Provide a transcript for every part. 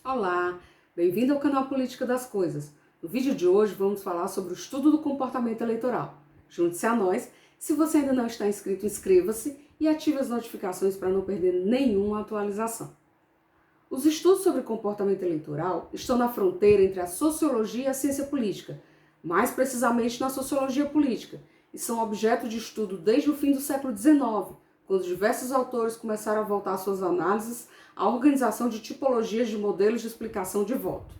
Olá, bem-vindo ao canal Política das Coisas. No vídeo de hoje vamos falar sobre o estudo do comportamento eleitoral. Junte-se a nós. Se você ainda não está inscrito, inscreva-se e ative as notificações para não perder nenhuma atualização. Os estudos sobre comportamento eleitoral estão na fronteira entre a sociologia e a ciência política, mais precisamente na sociologia política, e são objeto de estudo desde o fim do século XIX, quando diversos autores começaram a voltar suas análises à organização de tipologias de modelos de explicação de voto.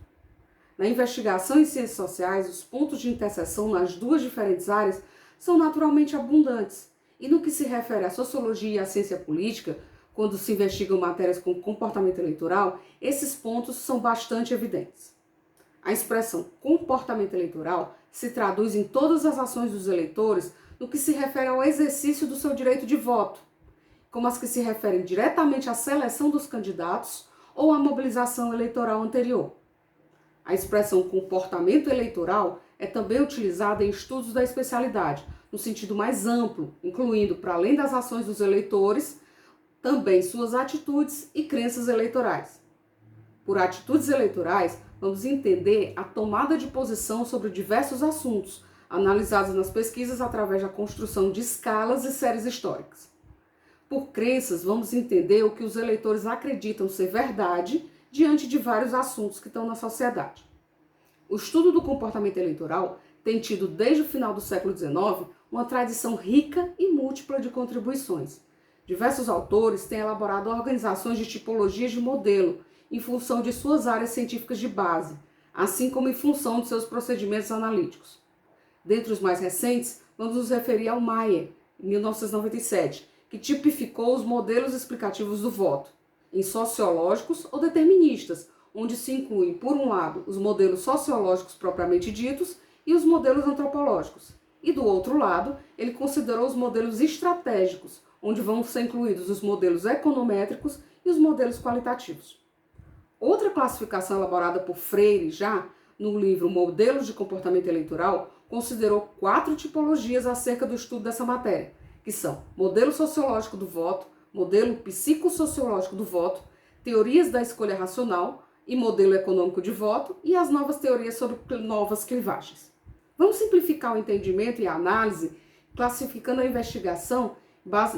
Na investigação em ciências sociais, os pontos de interseção nas duas diferentes áreas são naturalmente abundantes, e no que se refere à sociologia e à ciência política, quando se investigam matérias com comportamento eleitoral, esses pontos são bastante evidentes. A expressão comportamento eleitoral se traduz em todas as ações dos eleitores no que se refere ao exercício do seu direito de voto, como as que se referem diretamente à seleção dos candidatos ou à mobilização eleitoral anterior. A expressão comportamento eleitoral é também utilizada em estudos da especialidade, no sentido mais amplo, incluindo, para além das ações dos eleitores, também suas atitudes e crenças eleitorais. Por atitudes eleitorais, vamos entender a tomada de posição sobre diversos assuntos, analisados nas pesquisas através da construção de escalas e séries históricas. Por crenças, vamos entender o que os eleitores acreditam ser verdade diante de vários assuntos que estão na sociedade. O estudo do comportamento eleitoral tem tido, desde o final do século XIX, uma tradição rica e múltipla de contribuições. Diversos autores têm elaborado organizações de tipologias de modelo em função de suas áreas científicas de base, assim como em função de seus procedimentos analíticos. Dentre os mais recentes, vamos nos referir ao Mayer, em 1997, que tipificou os modelos explicativos do voto, em sociológicos ou deterministas, onde se incluem, por um lado, os modelos sociológicos propriamente ditos e os modelos antropológicos. E do outro lado, ele considerou os modelos estratégicos, onde vão ser incluídos os modelos econométricos e os modelos qualitativos. Outra classificação elaborada por Freire, já no livro Modelos de Comportamento Eleitoral, considerou 4 tipologias acerca do estudo dessa matéria, que são modelo sociológico do voto, modelo psicossociológico do voto, teorias da escolha racional e modelo econômico de voto e as novas teorias sobre novas clivagens. Vamos simplificar o entendimento e a análise, classificando a investigação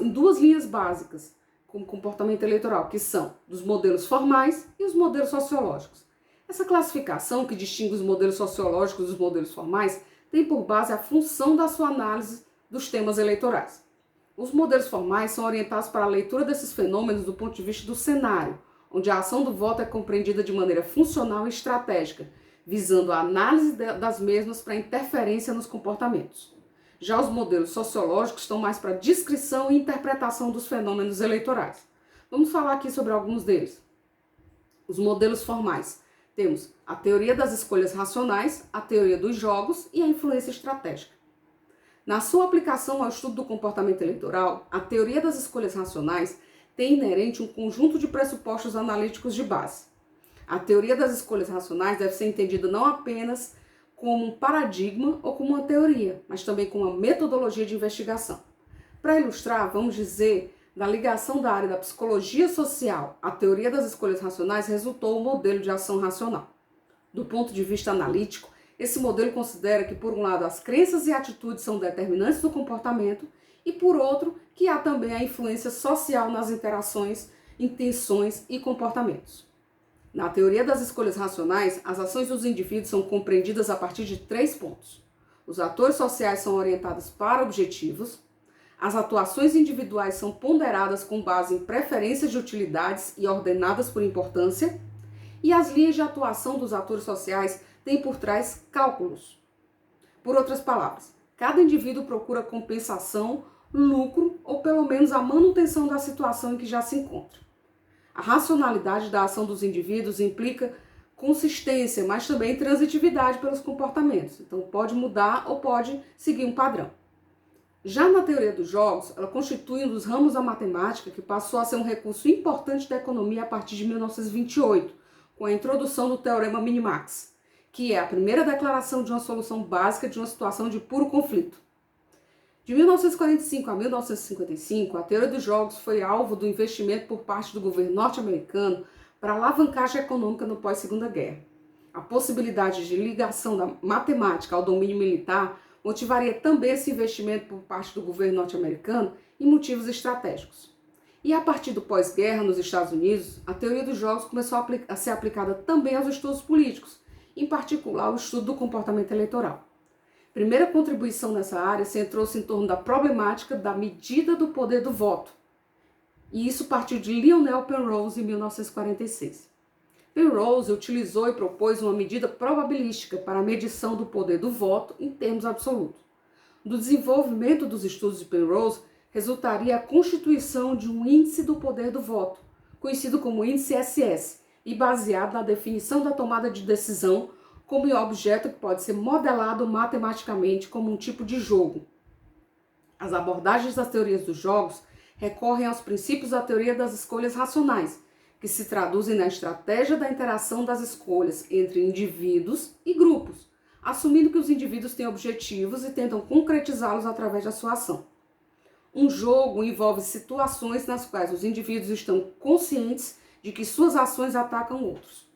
em 2 linhas básicas, como comportamento eleitoral, que são dos modelos formais e os modelos sociológicos. Essa classificação, que distingue os modelos sociológicos dos modelos formais, tem por base a função da sua análise dos temas eleitorais. Os modelos formais são orientados para a leitura desses fenômenos do ponto de vista do cenário, onde a ação do voto é compreendida de maneira funcional e estratégica, visando a análise das mesmas para interferência nos comportamentos. Já os modelos sociológicos estão mais para descrição e interpretação dos fenômenos eleitorais. Vamos falar aqui sobre alguns deles. Os modelos formais. Temos a teoria das escolhas racionais, a teoria dos jogos e a influência estratégica. Na sua aplicação ao estudo do comportamento eleitoral, a teoria das escolhas racionais tem inerente um conjunto de pressupostos analíticos de base. A teoria das escolhas racionais deve ser entendida não apenas como um paradigma ou como uma teoria, mas também como uma metodologia de investigação. Para ilustrar, vamos dizer, da ligação da área da psicologia social à teoria das escolhas racionais resultou o modelo de ação racional. Do ponto de vista analítico, esse modelo considera que, por um lado, as crenças e atitudes são determinantes do comportamento e, por outro, que há também a influência social nas interações, intenções e comportamentos. Na teoria das escolhas racionais, as ações dos indivíduos são compreendidas a partir de 3 pontos. Os atores sociais são orientados para objetivos, as atuações individuais são ponderadas com base em preferências de utilidades e ordenadas por importância, e as linhas de atuação dos atores sociais têm por trás cálculos. Por outras palavras, cada indivíduo procura compensação, lucro ou pelo menos a manutenção da situação em que já se encontra. A racionalidade da ação dos indivíduos implica consistência, mas também transitividade pelos comportamentos. Então pode mudar ou pode seguir um padrão. Já na teoria dos jogos, ela constitui um dos ramos da matemática que passou a ser um recurso importante da economia a partir de 1928, com a introdução do teorema Minimax, que é a primeira declaração de uma solução básica de uma situação de puro conflito. De 1945 a 1955, a teoria dos jogos foi alvo do investimento por parte do governo norte-americano para a alavancagem econômica no pós-Segunda Guerra. A possibilidade de ligação da matemática ao domínio militar motivaria também esse investimento por parte do governo norte-americano em motivos estratégicos. E a partir do pós-guerra nos Estados Unidos, a teoria dos jogos começou a ser aplicada também aos estudos políticos, em particular o estudo do comportamento eleitoral. Primeira contribuição nessa área centrou-se em torno da problemática da medida do poder do voto. E isso partiu de Lionel Penrose em 1946. Penrose utilizou e propôs uma medida probabilística para a medição do poder do voto em termos absolutos. Do desenvolvimento dos estudos de Penrose resultaria a constituição de um índice do poder do voto, conhecido como índice SS, e baseado na definição da tomada de decisão como um objeto que pode ser modelado matematicamente como um tipo de jogo. As abordagens das teorias dos jogos recorrem aos princípios da teoria das escolhas racionais, que se traduzem na estratégia da interação das escolhas entre indivíduos e grupos, assumindo que os indivíduos têm objetivos e tentam concretizá-los através da sua ação. Um jogo envolve situações nas quais os indivíduos estão conscientes de que suas ações atacam outros.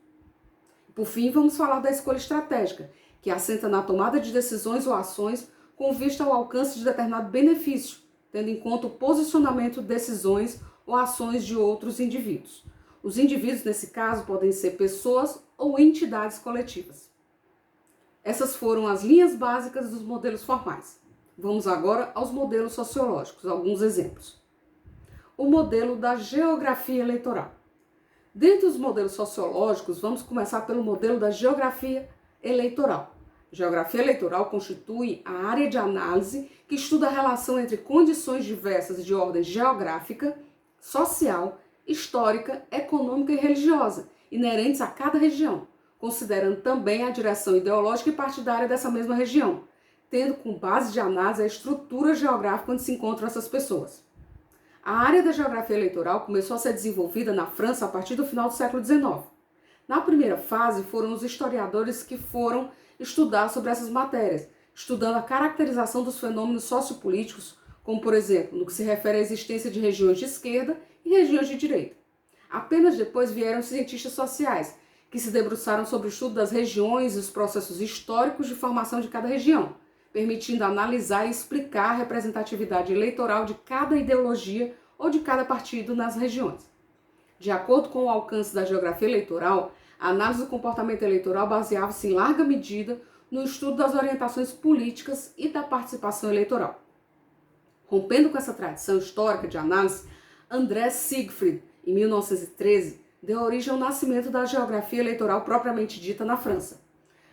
Por fim, vamos falar da escolha estratégica, que assenta na tomada de decisões ou ações com vista ao alcance de determinado benefício, tendo em conta o posicionamento de decisões ou ações de outros indivíduos. Os indivíduos, nesse caso, podem ser pessoas ou entidades coletivas. Essas foram as linhas básicas dos modelos formais. Vamos agora aos modelos sociológicos, alguns exemplos. O modelo da geografia eleitoral. Dentre os modelos sociológicos, vamos começar pelo modelo da geografia eleitoral. Geografia eleitoral constitui a área de análise que estuda a relação entre condições diversas de ordem geográfica, social, histórica, econômica e religiosa, inerentes a cada região, considerando também a direção ideológica e partidária dessa mesma região, tendo como base de análise a estrutura geográfica onde se encontram essas pessoas. A área da geografia eleitoral começou a ser desenvolvida na França a partir do final do século XIX. Na primeira fase, foram os historiadores que foram estudar sobre essas matérias, estudando a caracterização dos fenômenos sociopolíticos, como, por exemplo, no que se refere à existência de regiões de esquerda e regiões de direita. Apenas depois vieram os cientistas sociais, que se debruçaram sobre o estudo das regiões e os processos históricos de formação de cada região, permitindo analisar e explicar a representatividade eleitoral de cada ideologia ou de cada partido nas regiões. De acordo com o alcance da geografia eleitoral, a análise do comportamento eleitoral baseava-se em larga medida no estudo das orientações políticas e da participação eleitoral. Rompendo com essa tradição histórica de análise, André Siegfried, em 1913, deu origem ao nascimento da geografia eleitoral propriamente dita na França.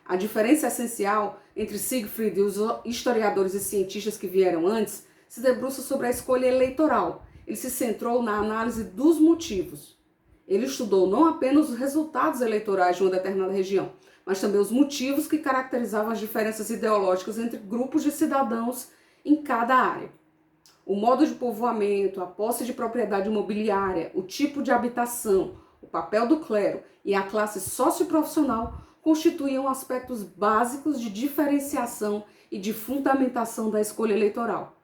A diferença essencial entre Siegfried e os historiadores e cientistas que vieram antes se debruça sobre a escolha eleitoral. Ele se centrou na análise dos motivos. Ele estudou não apenas os resultados eleitorais de uma determinada região, mas também os motivos que caracterizavam as diferenças ideológicas entre grupos de cidadãos em cada área. O modo de povoamento, a posse de propriedade imobiliária, o tipo de habitação, o papel do clero e a classe socioprofissional constituíam aspectos básicos de diferenciação e de fundamentação da escolha eleitoral.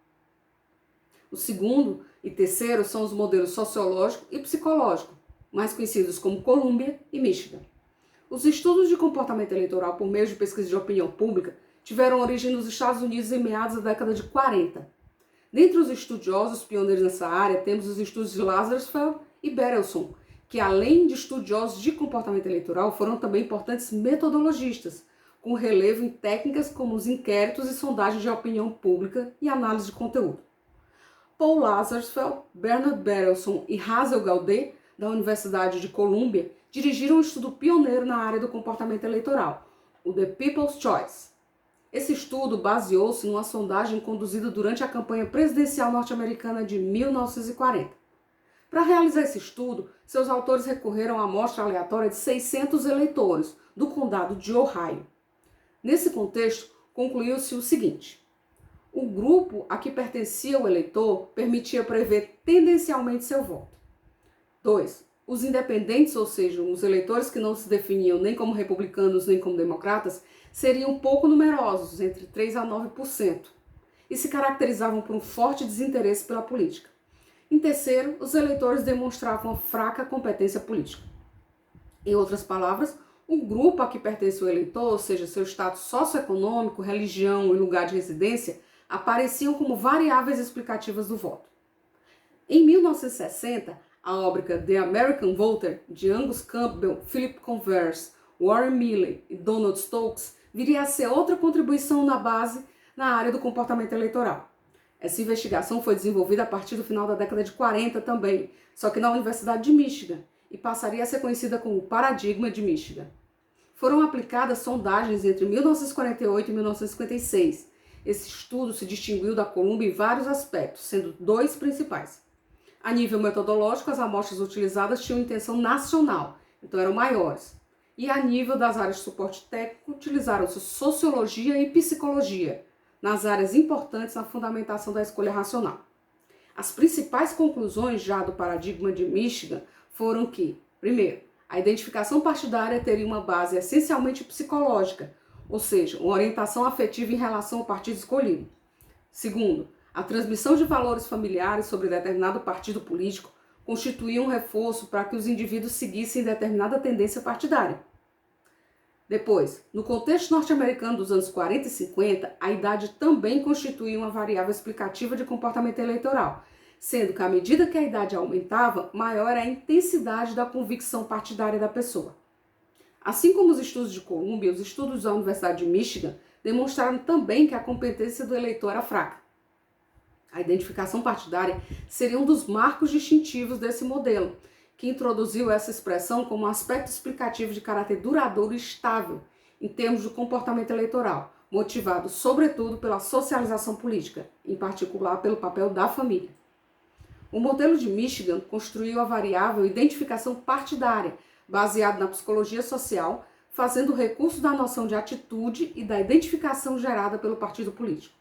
O segundo e terceiro são os modelos sociológico e psicológico, mais conhecidos como Columbia e Michigan. Os estudos de comportamento eleitoral por meio de pesquisa de opinião pública tiveram origem nos Estados Unidos em meados da década de 40. Dentre os estudiosos pioneiros nessa área, temos os estudos de Lazarsfeld e Berelson, que além de estudiosos de comportamento eleitoral, foram também importantes metodologistas, com relevo em técnicas como os inquéritos e sondagens de opinião pública e análise de conteúdo. Paul Lazarsfeld, Bernard Berelson e Hazel Gaudet, da Universidade de Colômbia, dirigiram um estudo pioneiro na área do comportamento eleitoral, o The People's Choice. Esse estudo baseou-se numa sondagem conduzida durante a campanha presidencial norte-americana de 1940. Para realizar esse estudo, seus autores recorreram à amostra aleatória de 600 eleitores do condado de Ohio. Nesse contexto, concluiu-se o seguinte: o grupo a que pertencia o eleitor permitia prever tendencialmente seu voto. 2. Os independentes, ou seja, os eleitores que não se definiam nem como republicanos nem como democratas, seriam pouco numerosos, entre 3 a 9%, e se caracterizavam por um forte desinteresse pela política. Em terceiro, os eleitores demonstravam fraca competência política. Em outras palavras, o grupo a que pertence o eleitor, ou seja, seu status socioeconômico, religião e lugar de residência, apareciam como variáveis explicativas do voto. Em 1960, a obra The American Voter, de Angus Campbell, Philip Converse, Warren Milley e Donald Stokes, viria a ser outra contribuição na área do comportamento eleitoral. Essa investigação foi desenvolvida a partir do final da década de 40 também, só que na Universidade de Michigan, e passaria a ser conhecida como Paradigma de Michigan. Foram aplicadas sondagens entre 1948 e 1956. Esse estudo se distinguiu da Columbia em vários aspectos, sendo dois principais. A nível metodológico, as amostras utilizadas tinham intenção nacional, então eram maiores. E a nível das áreas de suporte técnico, utilizaram-se sociologia e psicologia, nas áreas importantes na fundamentação da escolha racional. As principais conclusões já do paradigma de Michigan foram que, primeiro, a identificação partidária teria uma base essencialmente psicológica, ou seja, uma orientação afetiva em relação ao partido escolhido. Segundo, a transmissão de valores familiares sobre determinado partido político constituía um reforço para que os indivíduos seguissem determinada tendência partidária. Depois, no contexto norte-americano dos anos 40 e 50, a idade também constituía uma variável explicativa de comportamento eleitoral, sendo que à medida que a idade aumentava, maior era a intensidade da convicção partidária da pessoa. Assim como os estudos de Columbia, os estudos da Universidade de Michigan demonstraram também que a competência do eleitor era fraca. A identificação partidária seria um dos marcos distintivos desse modelo, que introduziu essa expressão como um aspecto explicativo de caráter duradouro e estável em termos de comportamento eleitoral, motivado sobretudo pela socialização política, em particular pelo papel da família. O modelo de Michigan construiu a variável identificação partidária, baseado na psicologia social, fazendo recurso da noção de atitude e da identificação gerada pelo partido político.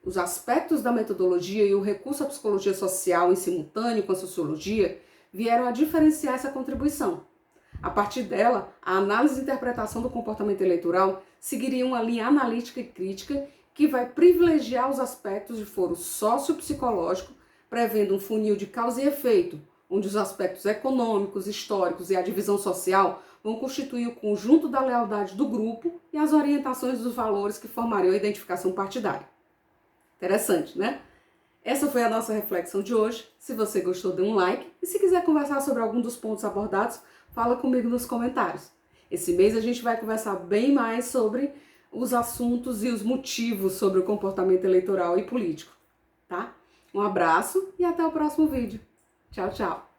Os aspectos da metodologia e o recurso à psicologia social em simultâneo com a sociologia vieram a diferenciar essa contribuição. A partir dela, a análise e interpretação do comportamento eleitoral seguiria uma linha analítica e crítica que vai privilegiar os aspectos de foro sociopsicológico, prevendo um funil de causa e efeito, onde os aspectos econômicos, históricos e a divisão social vão constituir o conjunto da lealdade do grupo e as orientações dos valores que formariam a identificação partidária. Interessante, né? Essa foi a nossa reflexão de hoje. Se você gostou, dê um like. E se quiser conversar sobre algum dos pontos abordados, fala comigo nos comentários. Esse mês a gente vai conversar bem mais sobre os assuntos e os motivos sobre o comportamento eleitoral e político, tá? Um abraço e até o próximo vídeo. Tchau, tchau!